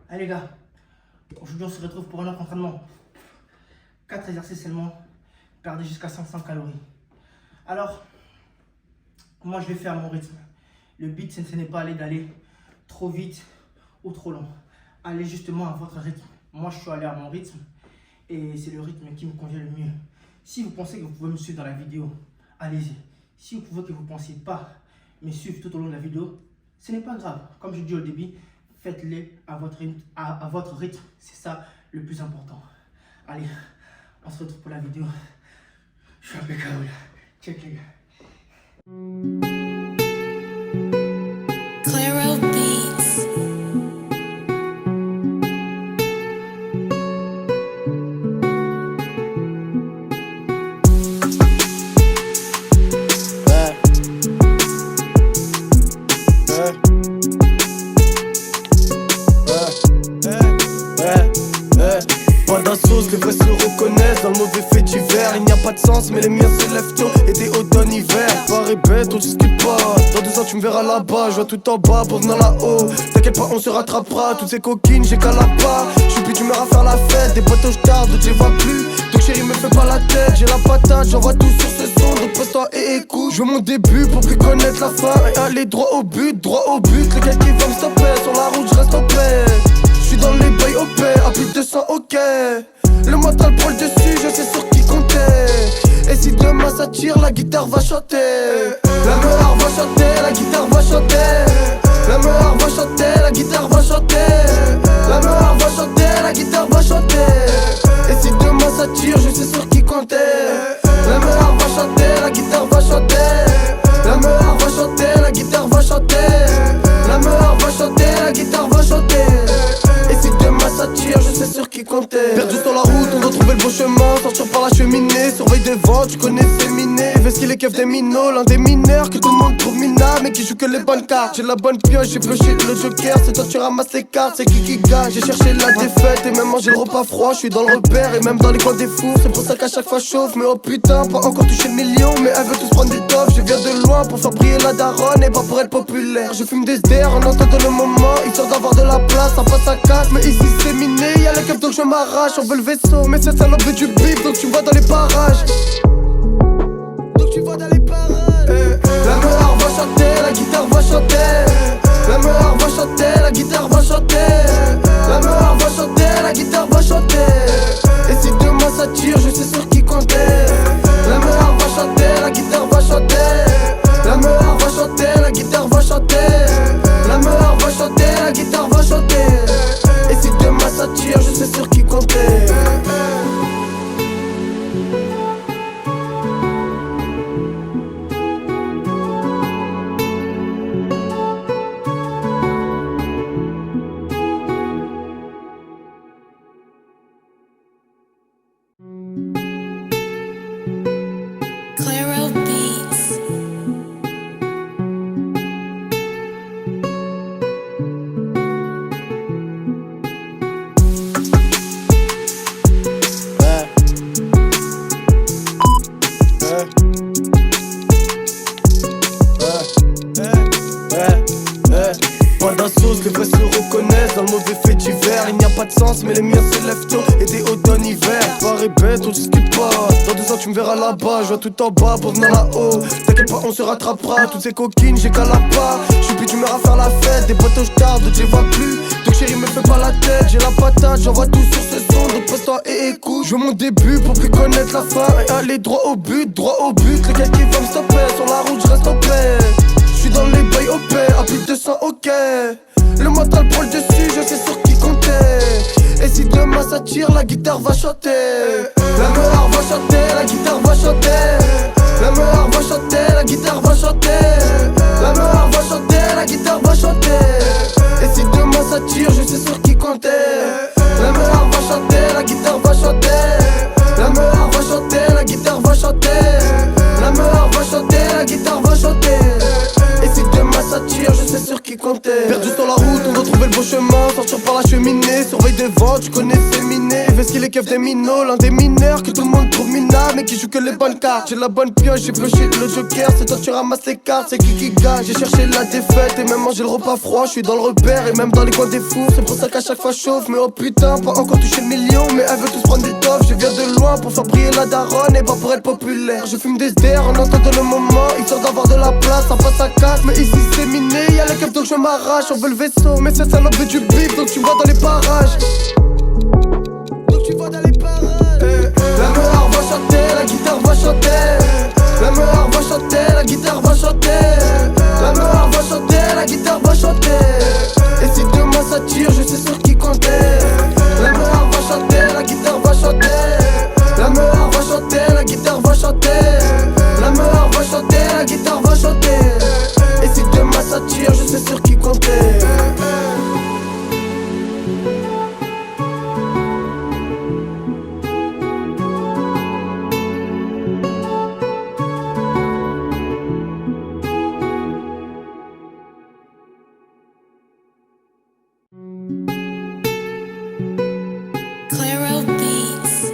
Allez les gars, aujourd'hui on se retrouve pour un autre entraînement. 4 exercices seulement, perdez jusqu'à 500 calories. Alors, moi je vais faire mon rythme. Le but ce n'est pas d'aller trop vite ou trop long. Allez justement à votre rythme. Moi je suis allé à mon rythme et c'est le rythme qui me convient le mieux. Si vous pensez que vous pouvez me suivre dans la vidéo, allez-y. Si vous pouvez que vous ne pensiez pas me suivre tout au long de la vidéo, ce n'est pas grave. Comme je dis au début, faites-les à votre rythme. C'est ça le plus important. Allez, on se retrouve pour la vidéo. Je suis impeccable. Check les gars. Claro Beats. Pas d'assos, les vrais se reconnaissent dans le mauvais fait divers. Il n'y a pas de sens, mais les miens s'élèvent tôt et des automnes hiver. Pareil bête, on discute pas. Dans 2 ans, tu me verras là-bas. Je vois tout en bas pour venir là-haut. T'inquiète pas, on se rattrapera. Toutes ces coquines, j'ai qu'à la part. J'suis plus d'humeur à faire la fête. Des potos, j'tarde, d'autres, j'les vois plus. Donc chérie, me fais pas la tête. J'ai la patate, j'envoie tout sur ce son. Donc pose-toi et écoute. Je veux mon début pour plus connaître la fin. Et aller droit au but, droit au but. Le gars qui va me stopper. Sur la route, je reste en paix. J'suis dans les bails au paix, à plus de 200 ok. Le mental prend le dessus, je sais sur qui compter. Et si demain ça tire, la guitare va chanter. La meilleure va chanter, la guitare va chanter. La meilleure va chanter, la guitare va chanter. La meilleure va chanter, la guitare va chanter. Et si demain ça tire, je sais sur qui compter. La meilleure va chanter, la guitare va chanter. La meilleure va chanter, la guitare va chanter. La meilleure va chanter, la guitare va chanter. Et si demain ça tire, je sais sur qui compter. Perdu sur la route, on doit trouver le bon chemin. Sortir par la cheminée, surveille des vents, tu connais ces minés. Vesquille les keufs des minots, l'un des mineurs que tout le monde trouve minable, mais qui joue que les bonnes cartes. J'ai la bonne pioche, j'ai pioché le joker. C'est toi tu ramasses les cartes, c'est qui gagne. J'ai cherché la défaite et même mangé le repas froid. Je suis dans le repère et même dans les coins des fours. C'est pour ça qu'à chaque fois chauffe. Mais oh putain, pas encore touché le million. Mais elle veut tous prendre des tops. Je viens de loin pour faire briller la daronne et pas pour être populaire. Je fume des SDR en entendant le moment, histoire d'avoir de la place. Ça passe à 4, mais ici c'est miné. Y'a les keufs donc je m'arrache. On veut le vaisseau, mais c'est salope veut du bif. Donc tu vois dans les parages. Donc tu vois dans les parages. La meilleure va chanter, la guitare va chanter. La meilleure va chanter, la guitare va chanter. La meilleure va chanter, la guitare va chanter. Et si demain ça tire, je sais sur qui compter. La meilleure va chanter, la guitare va chanter. La meilleure va chanter, la guitare va chanter. La meilleure va chanter, la guitare va chanter. Et si demain ça tire, je sais sur qui compter. Claro Beats. Pas d'assos, les vrais se reconnaissent dans le mauvais fait divers. Il n'y a pas de sens, mais les miens s'élèvent tôt et des automnes hiver. Pareil bête, on discute pas. Dans 2 ans, tu me verras là-bas. Je vois tout en bas pour venir là-haut. T'inquiète pas, on se rattrapera. Toutes ces coquines, j'ai qu'à la part. J'suis plus d'humeur à faire la fête. Des potos, j'tarde, d'autres, j'les vois plus. Donc chérie, me fais pas la tête. J'ai la patate, j'envoie tout sur ce son. Donc pose-toi et écoute. Je veux mon début pour plus connaître la fin. Et aller droit au but, droit au but. Le gars qui va me stopper. Sur la route, je reste en paix. J'suis dans les bails au paix, à plus de 200 ok. Le mental prend le dessus, je sais sur qui compter. Et si demain ça tire, la guitare va chanter. La meilleure va chanter, la guitare va chanter. La meilleure va chanter, la guitare va chanter. La meilleure va chanter, la guitare va chanter. Et si demain ça tire, je sais sur qui compter. La meilleure va chanter, la guitare va chanter. La meilleure va chanter, la guitare va chanter. La meilleure va chanter, la guitare va chanter. Et si demain ça tire, je sais sur qui compter. Perdu sur la route, on doit trouver le bon chemin. Sortir par la cheminée, surveille des vents, tu connais ces minés. Vest qu'il est keuf des minots, l'un des mineurs que tout le monde trouve minable, mais qui joue que les bonnes cartes. J'ai la bonne pioche, j'ai pioché le joker, c'est toi tu ramasses les cartes, c'est qui gagne. J'ai cherché la défaite et même mangé le repas froid, je suis dans le repère et même dans les coins des fours. C'est pour ça qu'à chaque fois chauffe, mais oh putain, pas encore touché le million, mais elle veut tous prendre des toffs. Je viens de loin pour faire briller la daronne et pas pour être populaire. Je fume des airs en attendant le moment, histoire d'avoir de la place, ça passe à casse. Mais ici c'est miné, y'a les keufs donc je m'arrache. On veut le vaisseau, mais cette salope veut du bif, donc tu vois dans les parages. Donc tu vois dans les parages. La meilleure va chanter, la guitare va chanter. La meilleure va chanter, la guitare va chanter. La meilleure va chanter, la guitare va chanter. Et si demain ça tire, je sais sur qui compter. La meilleure va chanter, la guitare va chanter. La meilleure va chanter, la guitare va chanter. La meilleure va chanter, la guitare va chanter. Et si demain ça tire, je sais sur qui compter. Claro Beats.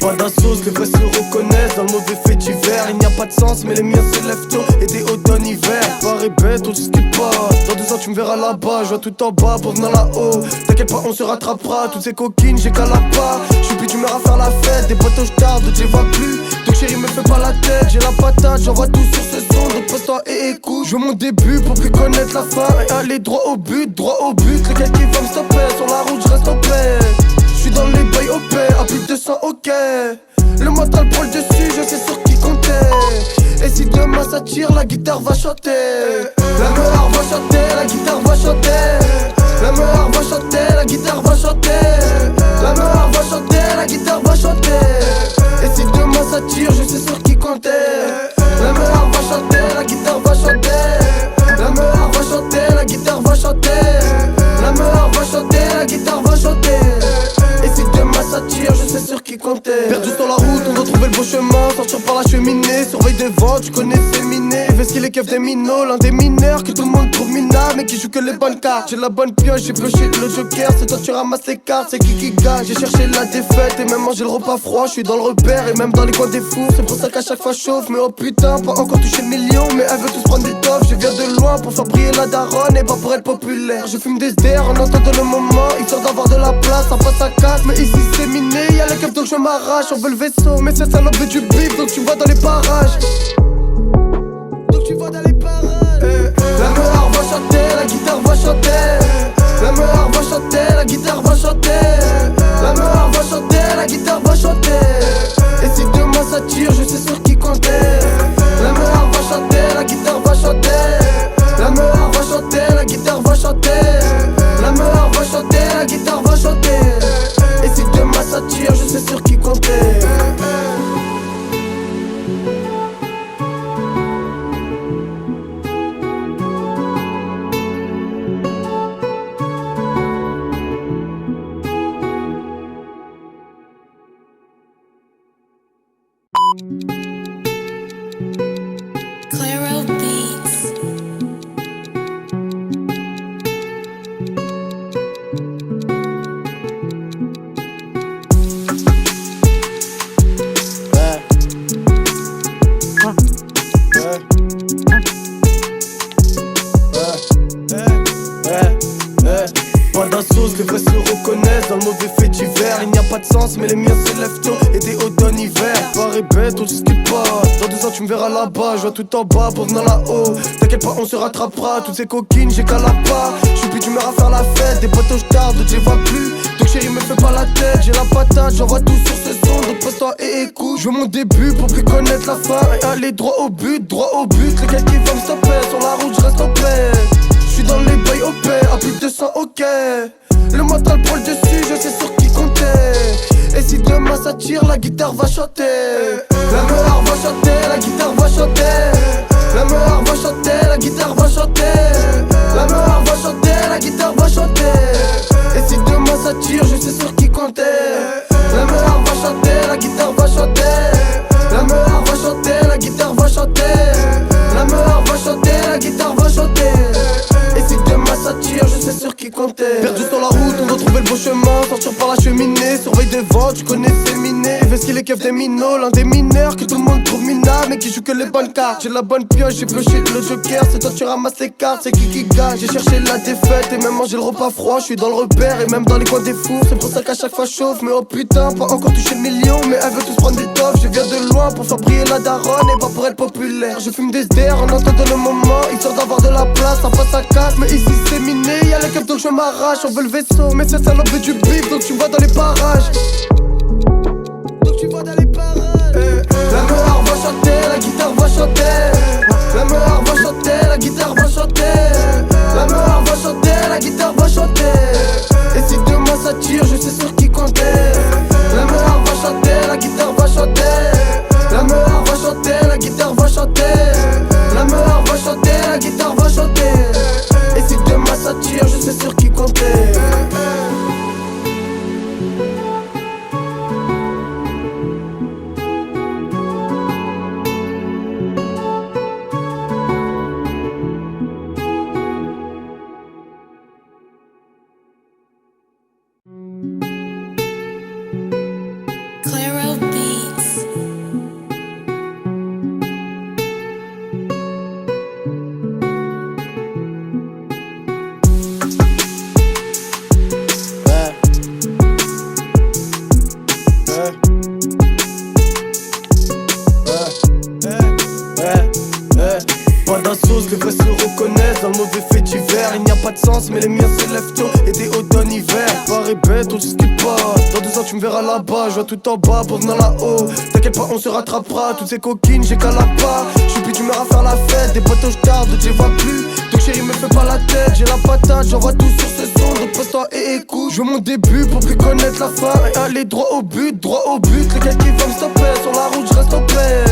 Pas d'un sauce, les vrais se reconnaissent. Dans le mauvais fait divers, il n'y a pas de sens, mais les miens se lèvent tôt et des automne-hiver. Pareil bête, on discute pas. Dans 2 ans, tu me verras là-bas. Je vois tout en bas pour venir là-haut. T'inquiète pas, on se rattrapera. Toutes ces coquines, j'ai qu'à la part. J'suis plus d'humeur à faire la fête. Des potos, j'tarde, d'autres, j'y vois plus. Donc chérie, me fais pas la tête. J'ai la patate, j'envoie tout sur ce son. Donc pose-toi et écoute. Je veux mon début pour plus connaître la fin. Et aller droit au but, droit au but. Les gars qui vont me stopper. Sur la route, je reste en paix. J'suis dans les bails au paix, à plus de 200, ok. Le mental prend le dessus, je sais sur qui compter. Et si demain ça tire, la guitare va chanter. La meilleure va chanter, la guitare va chanter. La meilleure va chanter, la guitare va chanter. La meilleure va chanter, la guitare va chanter. Et si demain ça tire, je sais sur qui compter. La meilleure va chanter, la guitare va chanter. La meilleure va chanter, la guitare va chanter. La meilleure va chanter, la guitare va chanter. Et si demain ça tire, je sais sur qui compter. Perdu sur la route, on doit trouver le beau chemin. Sortir par la cheminée, surveille des vents, tu connais ces minés. Vest qu'il est keuf des minots, l'un des mineurs que tout le monde trouve minable, mais qui joue que les bonnes cartes. J'ai la bonne pioche, j'ai pioché le joker, c'est toi tu ramasses les cartes, c'est qui gagne. J'ai cherché la défaite et même mangé le repas froid, je suis dans le repère et même dans les coins des fours. C'est pour ça qu'à chaque fois chauffe, mais oh putain, pas encore touché le million, mais elle veut tous prendre des toffs. Je viens de loin pour faire briller la daronne et pas pour être populaire. Je fume des airs en attendant le moment, histoire d'avoir de la place, ça passe à casse. Mais ici c'est miné, y'a les keufs donc je m'arrache. On veut le vaisseau, mais cette salope veut du bif, donc tu vois dans les parages. Donc tu vois dans les parages. La meilleure va chanter, la guitare va chanter. La meilleure va chanter, la guitare va chanter. La meilleure va chanter, la guitare va chanter. Et si demain ça tire, je sais sur qui compter. La meilleure va chanter, la guitare va chanter. La meilleure va chanter, la guitare va chanter. La meilleure va chanter, la guitare va chanter. Et si demain ça tire, je sais sur qui compter. Claro Beats. Pas d'un sauce, les vrais se reconnaissent. Dans le mauvais fait divers, il n'y a pas de sens, mais les miens se lèvent tôt et des automne-hiver. Pareil bête, on discute pas. Dans 2 ans, tu me verras là-bas. Je vois tout en bas pour venir là-haut. T'inquiète pas, on se rattrapera. Toutes ces coquines, j'ai qu'à la part. J'suis plus d'humeur à faire la fête. Des potos, j'tarde, d'autres, j'y vois plus. Donc chérie, me fais pas la tête. J'ai la patate, j'envoie tout sur ce son. Donc pose-toi et écoute. Je veux mon début pour plus connaître la fin. Et aller droit au but, droit au but. Les gars qui vont me stopper. Sur la route, je reste en paix. J'suis dans les bails au paix, à plus de 200, ok. Le mental prend le dessus, je sais sur qui compter. Et si demain ça tire, la guitare va chanter. La meilleure va chanter, la guitare va chanter. La meilleure va chanter, la guitare va chanter. comptait. Perdu sur la route, on doit trouver le bon chemin. Sortir par la cheminée, surveille des vents, tu connais ces minés. Vest qu'il est keuf des minots, l'un des mineurs que tout le monde trouve minable, mais qui joue que les bonnes cartes. J'ai la bonne pioche, j'ai pioché le joker. C'est toi tu ramasses les cartes, c'est qui gagne. J'ai cherché la défaite et même mangé le repas froid. Je suis dans le repère et même dans les coins des fours. C'est pour ça qu'à chaque fois chauffe. Mais oh putain, pas encore touché le million. Mais elle veut tous prendre des toffes. Je viens de loin pour faire briller la daronne et pas pour être populaire. Je fume des airs en attendant le moment, histoire d'avoir de la place. Ça passe à casse, mais ici c'est miné. Y'a les keufs donc je m'arrache. On veut le vaisseau, mais c'est salope veut du bif. Donc tu vas dans les parages. Donc tu vas dans les parages. La meilleure va chanter, la guitare va chanter. La meilleure va chanter, la guitare va chanter. La meilleure va chanter, la guitare va chanter. Et si demain ça tire, je sais sur qui compter. La meilleure va chanter, la guitare va chanter. La meilleure va chanter, la guitare va chanter. La meilleure va chanter, la guitare va chanter. Et si demain ça tire, je sais sur qui compter. Claro Beats. Pas d'insos, les vrais se reconnaissent. Dans le mauvais fait divers, il n'y a pas de sens, mais les miens se lèvent tôt et des automne-hiver. Pareil bête, on discute pas. Dans 2 ans, tu me verras là-bas. Je vois tout en bas pour venir là-haut. T'inquiète pas, on se rattrapera. Toutes ces coquines, j'ai qu'à la part. J'suis plus d'humeur à faire la fête. Des potos, j'tarde, je les vois plus. Donc chérie, me fais pas la tête. J'ai la patate, j'envoie tout sur ce son. Donc pose-toi et écoute. Je veux mon début pour plus connaître la fin. Et aller droit au but, droit au but. Les gars qui vont me stopper. Sur la route, je reste en paix.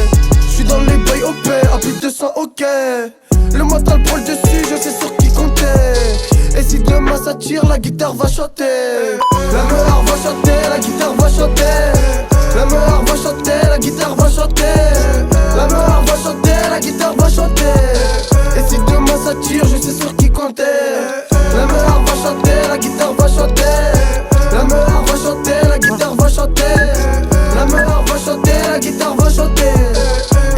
J'suis dans les bails au paix, à plus de 200 ok. Le mental prend le dessus, je sais sur qui compter. Et si demain ça tire, la guitare va chanter. La meilleure va chanter, la guitare va chanter. La meilleure va chanter, la guitare va chanter. La meilleure va chanter, la guitare va chanter. Et si demain ça tire, je sais sur qui compter. La meilleure va chanter, la guitare va chanter. La meilleure va chanter, la guitare va chanter. La meilleure va chanter, la guitare va chanter.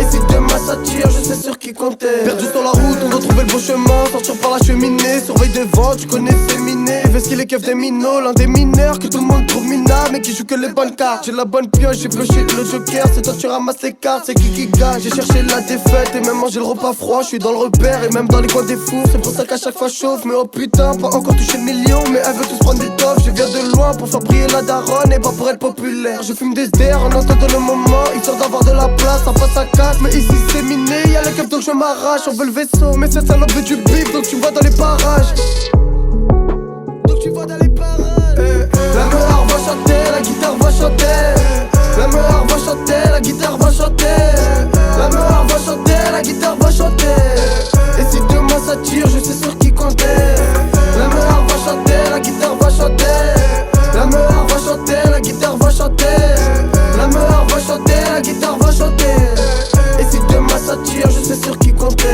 Et si demain ça tire, je sais sur qui compter. Perdu sur la route, on doit trouver le bon chemin. Sortir par la cheminée, surveille des vents, tu connais ces minés. Vest qu'il est keuf des minots, l'un des mineurs que tout le monde trouve minable, mais qui joue que les bonnes cartes. J'ai la bonne pioche, j'ai pioché le joker. C'est toi tu ramasses les cartes, c'est qui gagne. J'ai cherché la défaite et même mangé le repas froid. Je suis dans le repère et même dans les coins des fours. C'est pour ça qu'à chaque fois chauffe. Mais oh putain, pas encore touché le million. Mais elle veut tous prendre des toffes. Je viens de loin pour faire briller la daronne et pas pour être populaire. Je fume des airs en attendant le moment, histoire d'avoir de la place. Ça passe à casse, mais ici c'est miné. Y'a les keufs donc je m'arrache. On veut le vaisseau, mais c'est salope veut du bif. Donc tu vas dans les parages. Donc tu vas dans les parages. La meilleure va chanter, la guitare va chanter. La meilleure va chanter, la guitare va chanter. La meilleure va chanter, la guitare va chanter. Et si demain ça tire, je sais sur qui compter. La meilleure va chanter, la guitare va chanter. La meilleure va chanter, la guitare va chanter. La meilleure va chanter, la guitare va chanter. Et si demain ça tire, je sais sur qui compter.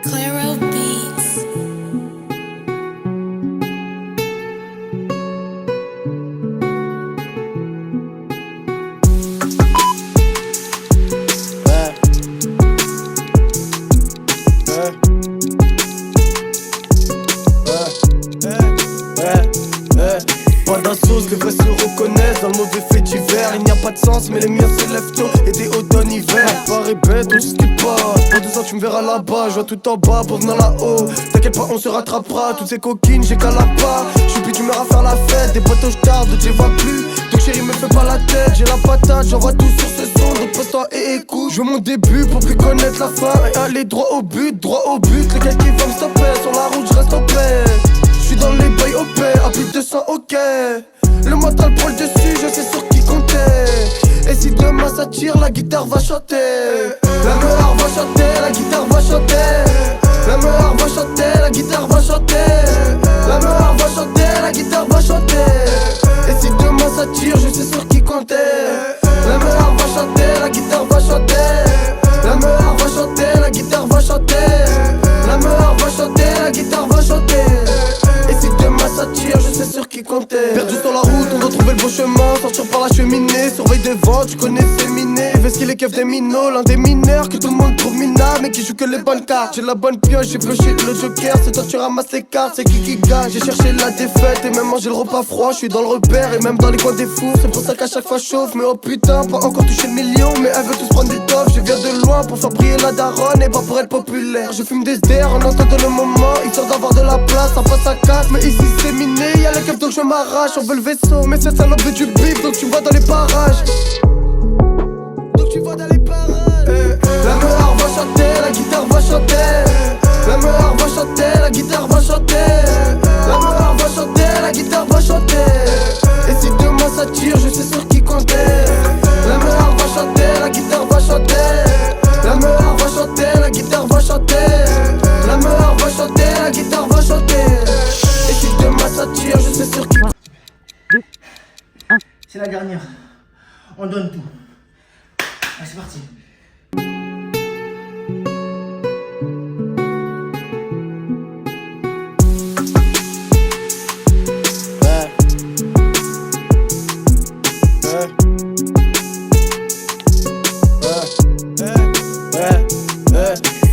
Claro Beats. Pas d'insos, les vrais se reconnaissent. Dans le mauvais fait divers, il n'y a pas de sens, mais les miens se lèvent tôt et des automne-hiver. Pareil bête, on discute pas. Dans 2 ans, tu me verras là-bas. Je vois tout en bas pour venir là-haut. T'inquiète pas, on se rattrapera. Toutes ces coquines, j'ai qu'à la part. J'suis plus d'humeur à faire la fête. Des potos, j'tarde, je les vois plus. Donc chérie, me fais pas la tête. J'ai la patate, j'envoie tout sur ce son. Donc pose-toi et écoute. Je veux mon début pour plus connaître la fin. Et aller droit au but, droit au but. Les gars qui vont me stopper. Sur la route, je reste en paix. J'suis dans les bails au paix, à plus de 200 ok. Le mental prend le dessus, je sais sur qui compter. Et si demain ça tire, la guitare va chanter. La meilleure va chanter, la guitare va chanter. tu connais Féminé. Vest qu'il est keuf des minots, l'un des mineurs que tout le monde trouve minable, mais qui joue que les bonnes cartes. J'ai la bonne pioche, j'ai pioché le joker, c'est toi tu ramasses les cartes, c'est qui gagne. J'ai cherché la défaite et même mangé le repas froid, je suis dans le repère et même dans les coins des fours. C'est pour ça qu'à chaque fois chauffe, mais oh putain, pas encore touché le million, mais elle veut tous prendre des toffs. Je viens de loin pour faire briller la daronne et pas pour être populaire. Je fume des airs en attendant le moment, histoire d'avoir de la place, en face à casse. Mais ici c'est miné, y'a la keuf donc je m'arrache. On veut le vaisseau, mais cette salope veut du bif, donc tu vas dans les parages. Donc tu vas dans les parages. La meilleure va chanter, la guitare va chanter. La meilleure va chanter, la guitare va chanter. La meilleure va chanter, la guitare va chanter. Et si demain ça tire, je sais sur qui compter. La meilleure va chanter, la guitare va chanter. La meilleure va chanter, la guitare va chanter. La meilleure va chanter, la guitare va chanter. Et si demain ça tire, je sais sur qui. C'est la dernière. On donne tout. Allez, c'est parti.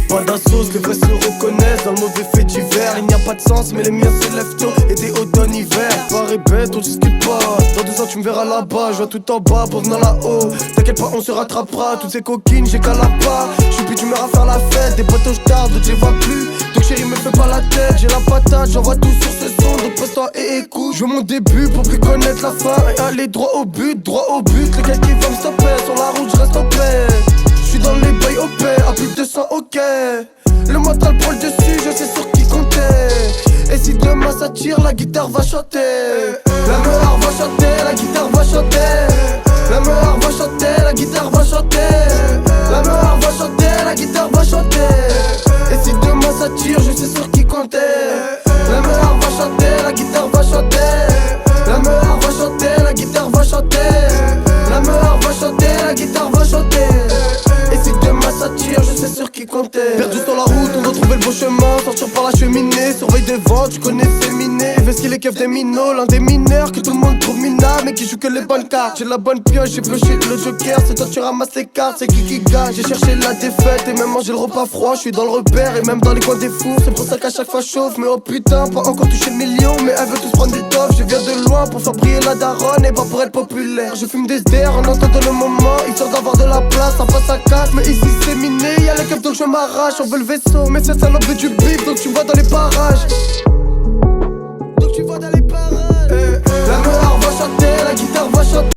Pas d'assos, les vrais se reconnaissent dans le mauvais fait divers. Il n'y a pas de sens, mais les miens se lèvent tôt et des automnes hiver. Pareil bête, on discute pas. Dans 2 ans, tu me verras là-bas. Je vois tout en bas pour venir là-haut. T'inquiète pas, on se rattrapera. Toutes ces coquines, j'ai qu'à la part. J'suis plus d'humeur à faire la fête. Des potos, j'tarde, d'autres, je les vois plus. Donc chérie, me fais pas la tête. J'ai la patate, j'envoie tout sur ce son. Donc pose-toi et écoute. Je veux mon début pour plus connaître la fin. Et aller droit au but, droit au but. Le gars qui va me stopper. Sur la route, je reste en paix. J'suis dans les bails au paix, à plus de 200 ok. Le mental prend le dessus, je sais sur qui compter. Et si demain ça tire, la guitare va chanter. La meilleure va chanter, la guitare va chanter. La meilleure va chanter, la guitare va chanter. La meilleure va chanter, la guitare va chanter. Et si demain ça tire, je sais sur qui compter. La meilleure va chanter, la guitare va chanter. La meilleure va chanter, la guitare va chanter. La meilleure va chanter, la guitare va chanter. Et si demain ça tire, je sais sur qui compter. Perdu sur la route, on doit trouver le bon chemin. Sortir par la cheminée, surveille des vents, tu connais Féminé. Vest qu'il est keuf des minots, l'un des mineurs que tout le monde trouve minable, mais qui joue que les bonnes cartes. J'ai la bonne pioche, j'ai pioché le joker, c'est toi tu ramasses les cartes, c'est qui gagne. J'ai cherché la défaite et même mangé le repas froid, je suis dans le repère et même dans les coins des fours. C'est pour ça qu'à chaque fois chauffe, mais oh putain, pas encore touché le million, mais elle veut tous prendre des toffs. Je viens de loin pour faire briller la daronne et pas pour être populaire. Je fume des airs en attendant le moment, histoire d'avoir de la place, en face à casse. Mais ici c'est miné, y'a la keuf donc je m'arrache. On veut le vaisseau, mais cette salope veut du bif, donc tu vas dans les parages.